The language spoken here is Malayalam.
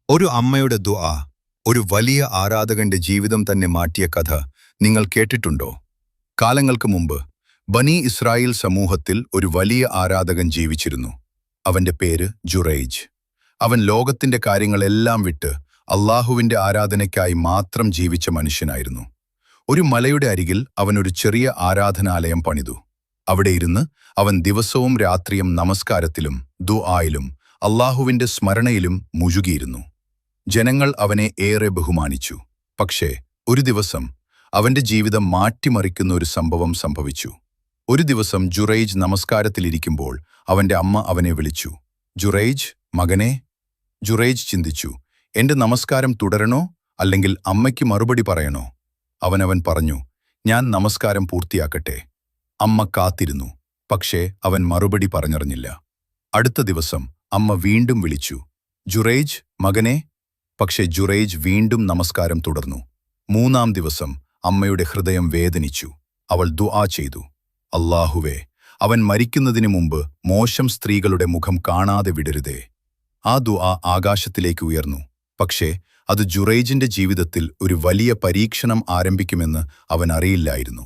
ഒരു അമ്മയുടെ ദുആ ഒരു വലിയ ആരാധകന്റെ ജീവിതം തന്നെ മാറ്റിയ കഥ നിങ്ങൾ കേട്ടിട്ടുണ്ടോ? കാലങ്ങൾക്ക് മുമ്പ് ബനി ഇസ്രായേൽ സമൂഹത്തിൽ ഒരു വലിയ ആരാധകൻ ജീവിച്ചിരുന്നു. അവന്റെ പേര് ജുറൈജ്. അവൻ ലോകത്തിന്റെ കാര്യങ്ങളെല്ലാം വിട്ട് അള്ളാഹുവിന്റെ ആരാധനയ്ക്കായി മാത്രം ജീവിച്ച മനുഷ്യനായിരുന്നു. ഒരു മലയുടെ അരികിൽ അവൻ ഒരു ചെറിയ ആരാധനാലയം പണിതു. അവിടെ ഇരുന്ന് അവൻ ദിവസവും രാത്രിയും നമസ്കാരത്തിലും ദുആയിലും അള്ളാഹുവിന്റെ സ്മരണയിലും മുഴുകിയിരുന്നു. ജനങ്ങൾ അവനെ ഏറെ ബഹുമാനിച്ചു. പക്ഷേ ഒരു ദിവസം അവന്റെ ജീവിതം മാറ്റിമറിക്കുന്ന ഒരു സംഭവം സംഭവിച്ചു. ഒരു ദിവസം ജുറൈജ് നമസ്കാരത്തിലിരിക്കുമ്പോൾ അവന്റെ അമ്മ അവനെ വിളിച്ചു. "ജുറൈജ്, മകനേ." ജുറൈജ് ചിന്തിച്ചു, എന്റെ നമസ്കാരം തുടരണോ അല്ലെങ്കിൽ അമ്മയ്ക്ക് മറുപടി പറയണോ? അവൻ പറഞ്ഞു, "ഞാൻ നമസ്കാരം പൂർത്തിയാക്കട്ടെ." അമ്മ കാത്തിരുന്നു, പക്ഷേ അവൻ മറുപടി പറഞ്ഞറിഞ്ഞില്ല. അടുത്ത ദിവസം അമ്മ വീണ്ടും വിളിച്ചു, "ജുറൈജ്, മകനേ." പക്ഷേ ജുറൈജ് വീണ്ടും നമസ്കാരം തുടർന്നു. മൂന്നാം ദിവസം അമ്മയുടെ ഹൃദയം വേദനിച്ചു. അവൾ ദുആ ചെയ്തു, "അല്ലാഹുവേ, അവൻ മരിക്കുന്നതിനു മുമ്പ് മോശം സ്ത്രീകളുടെ മുഖം കാണാതെ വിടരുതേ." ആ ദുആ ആകാശത്തിലേക്ക് ഉയർന്നു. പക്ഷേ അത് ജുറൈജിന്റെ ജീവിതത്തിൽ ഒരു വലിയ പരീക്ഷണം ആരംഭിക്കുമെന്ന് അവൻ അറിയില്ലായിരുന്നു.